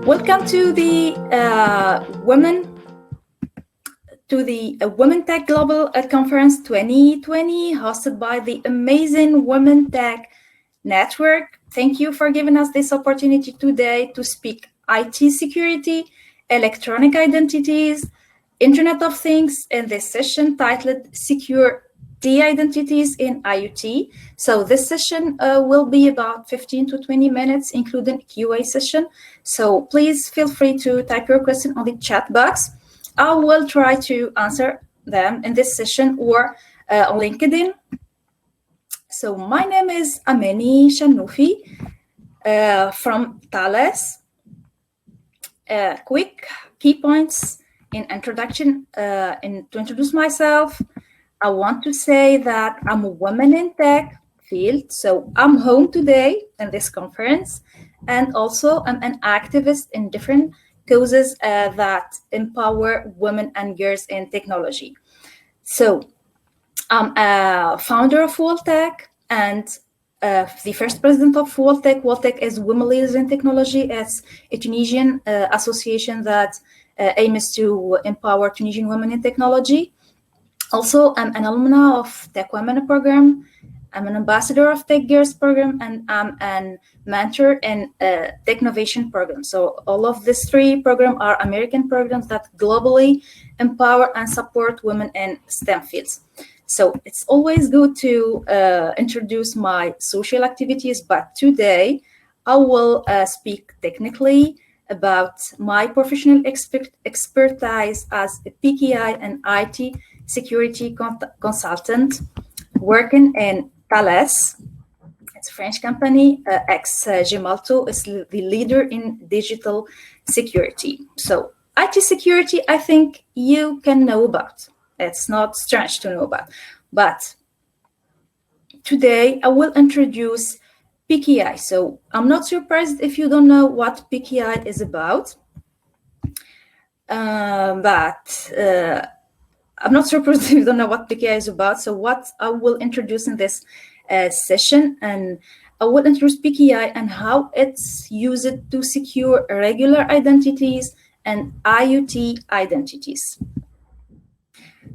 Welcome to the Women Tech Global Conference 2020, hosted by the amazing Women Tech Network. Thank you for giving us this opportunity today to speak IT security, electronic identities, Internet of Things, in this session titled Secure Identities in IoT. So this session will be about 15 to 20 minutes, including QA session. So please feel free to type your question on the chat box. I will try to answer them in this session or on LinkedIn. So my name is Ameni Channoufi from Thales. Quick key points in introduction to introduce myself. I want to say that I'm a woman in tech field, so I'm home today in this conference, and also I'm an activist in different causes that empower women and girls in technology. So I'm a founder of WorldTech and the first president of WorldTech. WorldTech is Women Leaders in Technology. It's a Tunisian association that aims to empower Tunisian women in technology. Also, I'm an alumna of Tech Women program. I'm an ambassador of Tech Girls program, and I'm a mentor in Technovation program. So all of these three programs are American programs that globally empower and support women in STEM fields. So it's always good to introduce my social activities, but today I will speak technically about my professional expertise as a PKI and IT security consultant working in Thales. It's a French company. Gemalto is the leader in digital security. So IT security, I think you can know about. It's not strange to know about. But today I will introduce PKI. So I'm not surprised if you don't know what PKI is about. I'm not surprised if you don't know what PKI is about. So what I will introduce in this session, and I will introduce PKI and how it's used to secure regular identities and IoT identities.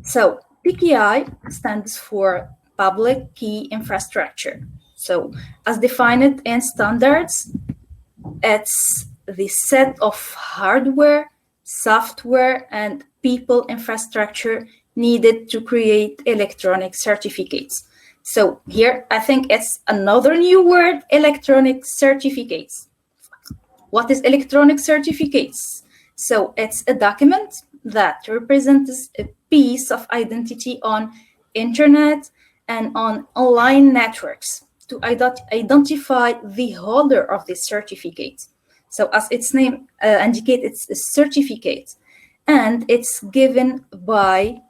So PKI stands for Public Key Infrastructure. So as defined in standards, it's the set of hardware, software, and people infrastructure needed to create electronic certificates. So here, I think it's another new word, electronic certificates. What is electronic certificates? So it's a document that represents a piece of identity on internet and on online networks to identify the holder of this certificate. So as its name indicates, it's a certificate, and it's given by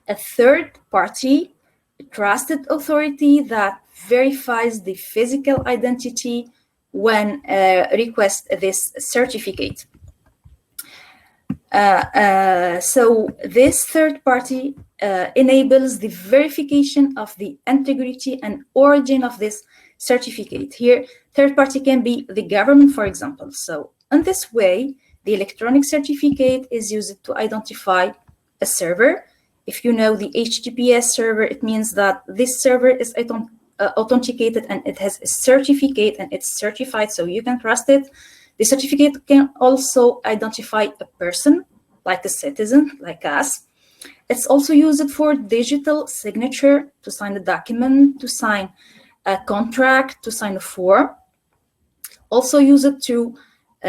a third party, a trusted authority that verifies the physical identity when request this certificate. So this third party enables the verification of the integrity and origin of this certificate. Here, third party can be the government, for example. So in this way, the electronic certificate is used to identify a server. If you know the HTTPS server, it means that this server is authenticated and it has a certificate and it's certified, so you can trust it. The certificate can also identify a person, like a citizen, like us. It's also used for digital signature, to sign a document, to sign a contract, to sign a form. Also use it to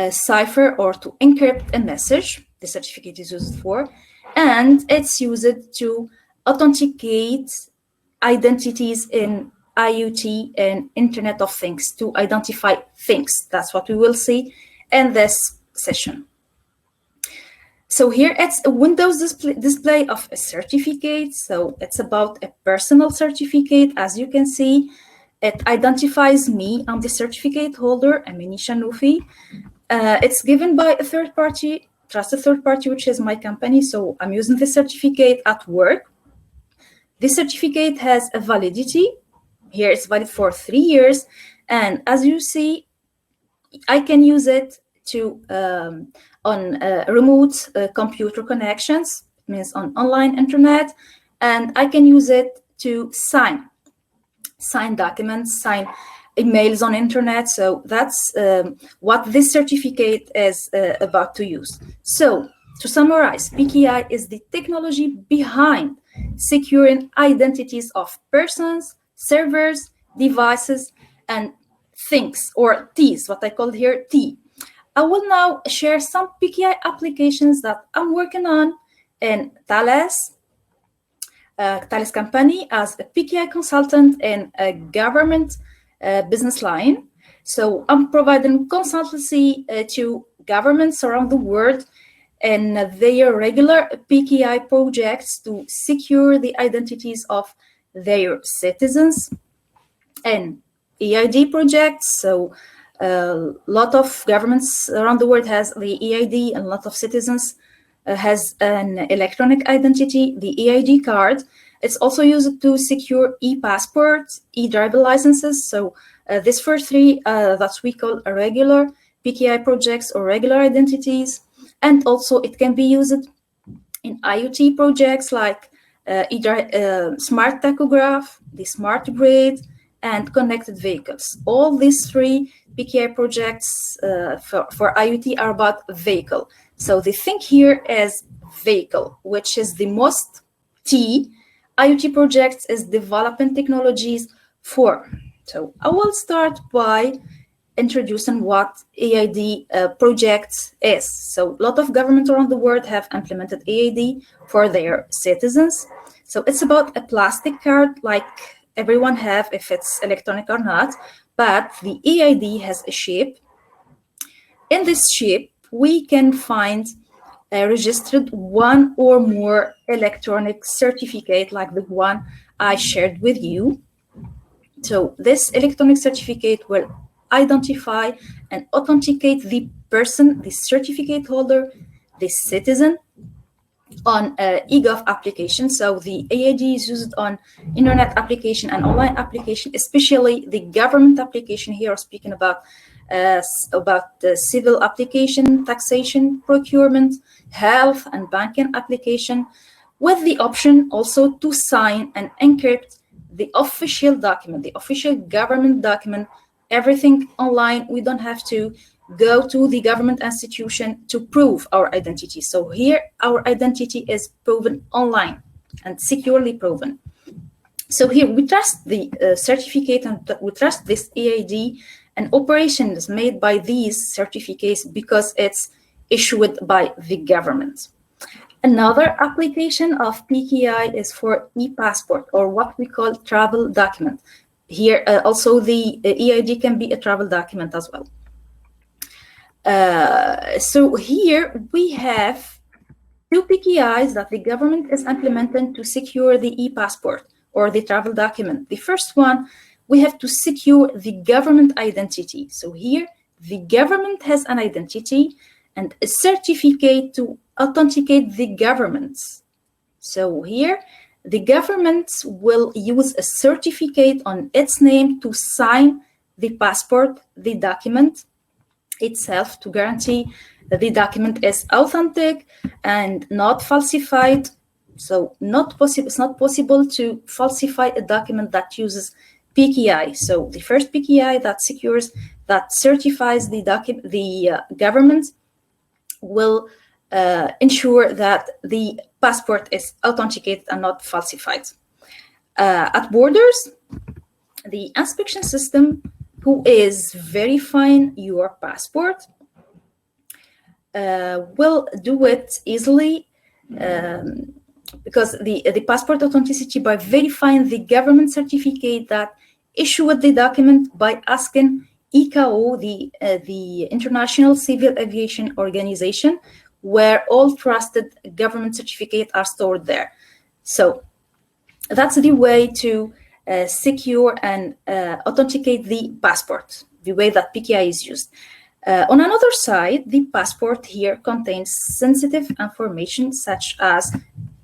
cipher or to encrypt a message. The certificate is used for. And it's used to authenticate identities in IoT and Internet of Things, to identify things. That's what we will see in this session. So here it's a Windows display of a certificate. So it's about a personal certificate. As you can see, it identifies me. I'm the certificate holder, Ameni Channoufi. It's given by a third party, trusted third party, which is my company. So I'm using the certificate at work. This certificate has a validity. Here it's valid for 3 years. And as you see, I can use it to on remote computer connections. It means on online internet, and I can use it to sign documents, sign emails on internet. So that's what this certificate is about to use. So to summarize, PKI is the technology behind securing identities of persons, servers, devices, and things, or T's, what I called here T. I will now share some PKI applications that I'm working on in Thales company as a PKI consultant in a government business line. So I'm providing consultancy to governments around the world and their regular PKI projects to secure the identities of their citizens, and EID projects. So a lot of governments around the world has the EID, and a lot of citizens has an electronic identity, the EID card. It's also used to secure e-passports, e-driver licenses. So these first three that we call regular PKI projects or regular identities. And also it can be used in IOT projects like smart tachograph, the smart grid, and connected vehicles. All these three PKI projects for IoT are about vehicle. So the thing here is vehicle, which is the most T. IoT projects is developing technologies for. So I will start by introducing what EID project is. So a lot of governments around the world have implemented EID for their citizens. So it's about a plastic card like everyone have, if it's electronic or not, but the EID has a shape. In this shape, we can find registered one or more electronic certificate like the one I shared with you. So this electronic certificate will identify and authenticate the person, the certificate holder, the citizen on eGov application. So the EID is used on internet application and online application, especially the government application. Here, speaking about the civil application, taxation, procurement, health, and banking application, with the option also to sign and encrypt the official document, the official government document, everything online. We don't have to go to the government institution to prove our identity. So here, our identity is proven online and securely proven. So here, we trust the certificate and we trust this EID and operations made by these certificates because it's issued by the government. Another application of PKI is for e-passport, or what we call travel document. Here, also the EID can be a travel document as well. So here we have two PKIs that the government is implementing to secure the e-passport or the travel document. The first one, we have to secure the government identity. So here, the government has an identity and a certificate to authenticate the governments. So here, the government will use a certificate on its name to sign the passport, the document itself, to guarantee that the document is authentic and not falsified. So it's not possible to falsify a document that uses PKI. So the first PKI that secures, that certifies the government will ensure that the passport is authenticated and not falsified. At borders, the inspection system who is verifying your passport will do it easily because the passport authenticity by verifying the government certificate that issued the document by asking ICAO, the International Civil Aviation Organization, where all trusted government certificates are stored there. So that's the way to secure and authenticate the passport, the way that PKI is used. On another side, the passport here contains sensitive information such as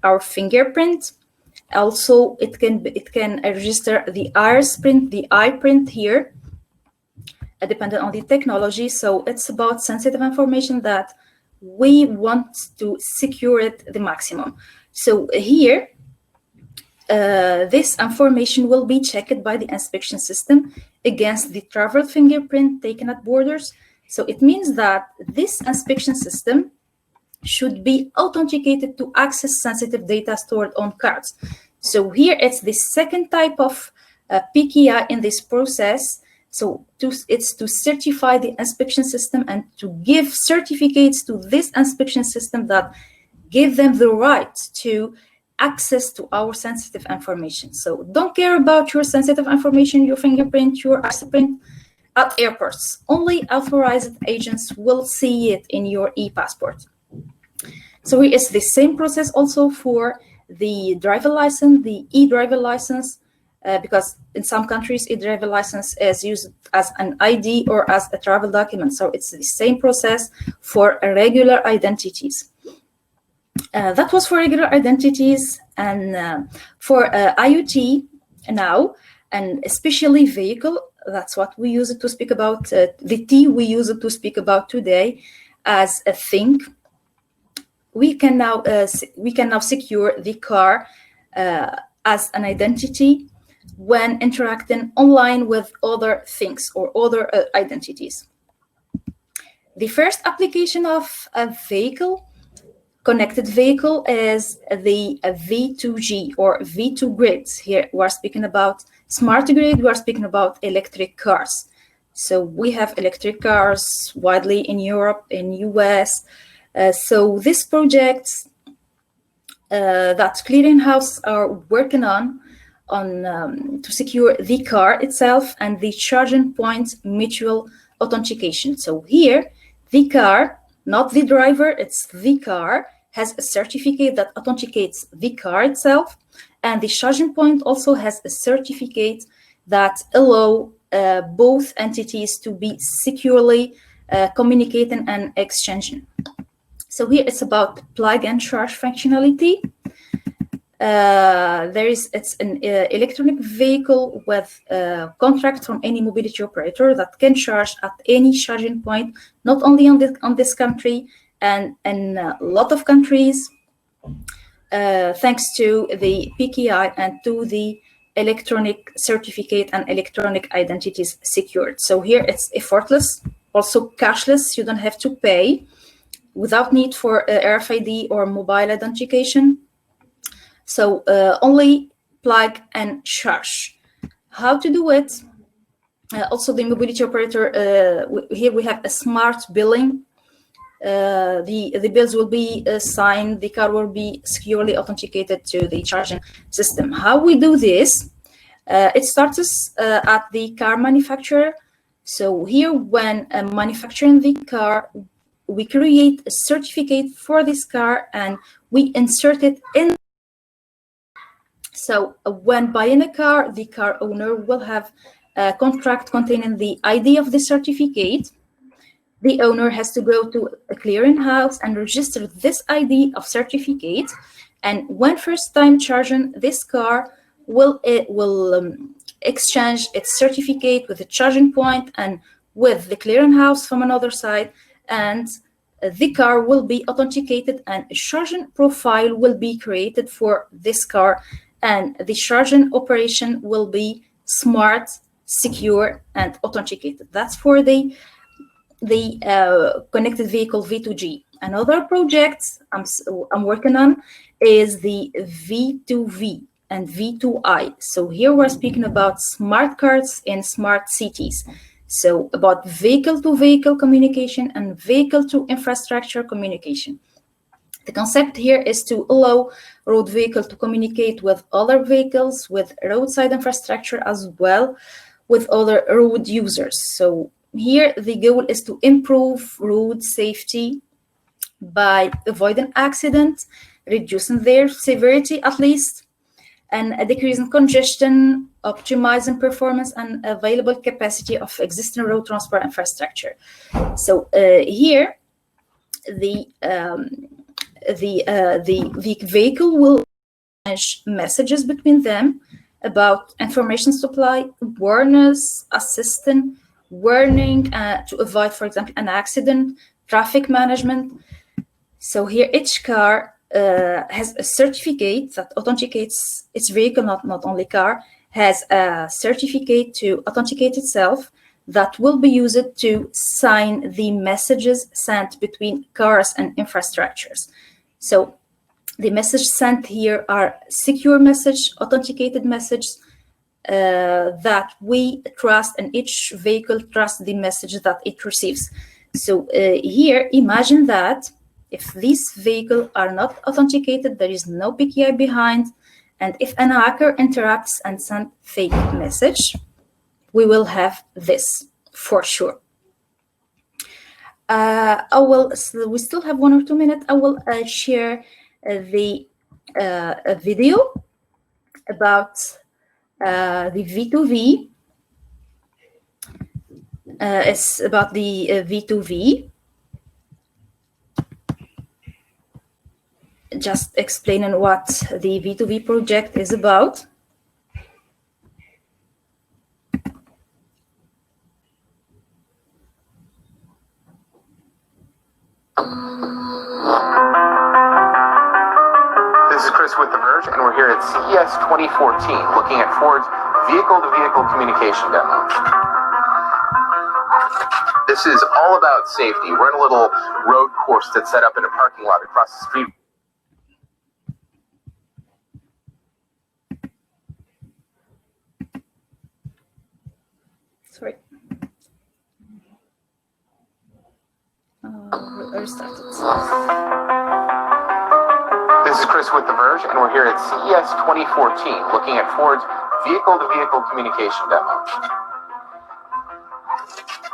our fingerprint. Also, it can register the iris print, the eye print here. dependent on the technology. So it's about sensitive information that we want to secure it the maximum. So here, this information will be checked by the inspection system against the travel fingerprint taken at borders. So it means that this inspection system should be authenticated to access sensitive data stored on cards. So here it's the second type of PKI in this process. So it's to certify the inspection system and to give certificates to this inspection system that give them the right to access to our sensitive information. So don't care about your sensitive information, your fingerprint, your print at airports. Only authorized agents will see it in your e-passport. So it's the same process also for the driver license, the e-driver license, because in some countries, e-driver license is used as an ID or as a travel document. So it's the same process for regular identities. That was for regular identities, and for IOT now, and especially vehicle, that's what we use it to speak about. The T we use it to speak about today as a thing. We can now secure the car as an identity when interacting online with other things or other identities. The first application of a vehicle, connected vehicle, is the V2G or V2 grids. Here we're speaking about smart grid, we're speaking about electric cars. So we have electric cars widely in Europe, in US. So this project that clearinghouse are working on to secure the car itself and the charging point mutual authentication. So here, the car, not the driver, it's the car, has a certificate that authenticates the car itself, and the charging point also has a certificate that allow both entities to be securely communicating and exchanging. So here it's about plug and charge functionality. It's an electronic vehicle with a contract from any mobility operator that can charge at any charging point, not only on this country, and in a lot of countries, thanks to the PKI and to the electronic certificate and electronic identities secured. So here it's effortless, also cashless. You don't have to pay, without need for RFID or mobile identification. So only plug and charge. How to do it? Also the mobility operator, here we have a smart billing. The bills will be signed, the car will be securely authenticated to the charging system. How we do this? It starts at the car manufacturer. So here, when manufacturing the car, we create a certificate for this car and we insert it in. So when buying a car, the car owner will have a contract containing the ID of the certificate. The owner has to go to a clearinghouse and register this ID of certificate. And when first time charging this car, will exchange its certificate with the charging point and with the clearinghouse from another side, and the car will be authenticated and a charging profile will be created for this car, and the charging operation will be smart, secure, and authenticated. That's for the connected vehicle V2G. Another project I'm working on is the V2V and V2I. So here we're speaking about smart cards in smart cities. So about vehicle-to-vehicle communication and vehicle-to-infrastructure communication. The concept here is to allow road vehicle to communicate with other vehicles, with roadside infrastructure, as well with other road users. So here the goal is to improve road safety by avoiding accidents, reducing their severity at least, and decreasing congestion, optimizing performance and available capacity of existing road transport infrastructure. So here, the vehicle will exchange messages between them about information supply, awareness, assistance, warning to avoid, for example, an accident, traffic management. So here each car has a certificate that authenticates its vehicle, not only car, has a certificate to authenticate itself that will be used to sign the messages sent between cars and infrastructures. So the messages sent here are secure message, authenticated messages that we trust, and each vehicle trusts the message that it receives. So here, imagine that if these vehicles are not authenticated, there is no PKI behind, and if an hacker interacts and sends fake message, we will have this for sure. So we still have 1 or 2 minutes. I will share the a video about the V2V. It's about the V2V. Just explaining what the V2V project is about. This is Chris with The Verge, and we're here at CES 2014 looking at Ford's vehicle-to-vehicle communication demo. This is all about safety. We're in a little road course that's set up in a parking lot across the street. Sorry. Restart it. This is Chris with The Verge, and we're here at CES 2014 looking at Ford's vehicle-to-vehicle communication demo.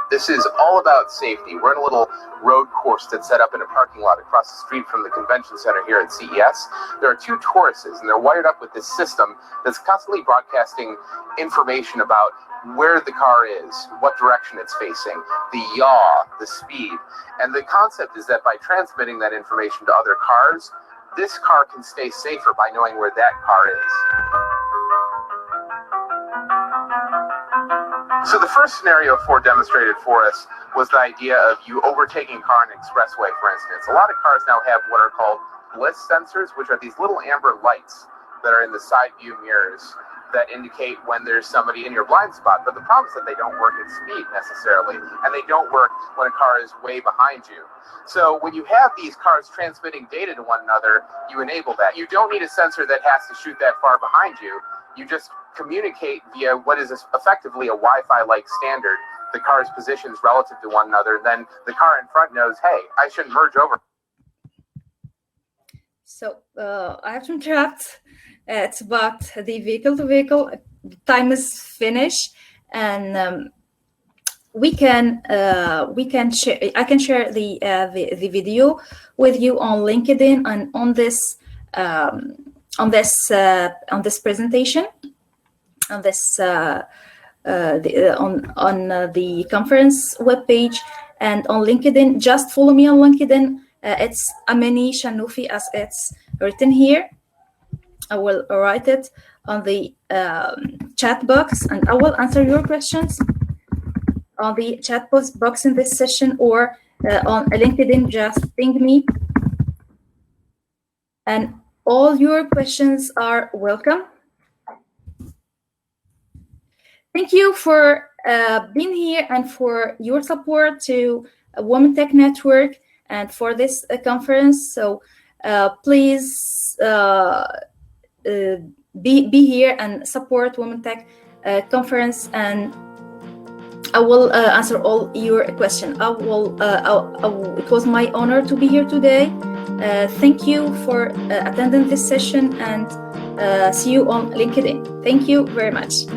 This is all about safety. We're in a little road course that's set up in a parking lot across the street from the convention center here at CES. There are 2 Tauruses, and they're wired up with this system that's constantly broadcasting information about where the car is, what direction it's facing, the yaw, the speed. And the concept is that by transmitting that information to other cars, this car can stay safer by knowing where that car is. So the first scenario Ford demonstrated for us was the idea of you overtaking a car on an expressway, for instance. A lot of cars now have what are called bliss sensors, which are these little amber lights that are in the side view mirrors that indicate when there's somebody in your blind spot. But the problem is that they don't work at speed necessarily, and they don't work when a car is way behind you. So when you have these cars transmitting data to one another, you enable that. You don't need a sensor that has to shoot that far behind you. You just communicate via what is effectively a Wi-Fi-like standard, the car's positions relative to one another. Then the car in front knows, hey, I shouldn't merge over. So I have to interrupt. It's about the vehicle-to-vehicle. Time is finished, and we can share. I can share the video with you on LinkedIn and on this presentation, on this on the conference webpage, and on LinkedIn. Just follow me on LinkedIn. It's Ameni Channoufi, as it's written here. I will write it on the chat box, and I will answer your questions on the chat box in this session, or on LinkedIn. Just ping me, and all your questions are welcome. Thank you for being here and for your support to Women Tech Network and for this conference. So please be here and support Women Tech conference, and I will answer all your questions. It was my honor to be here today. Thank you for attending this session, and see you on LinkedIn. Thank you very much.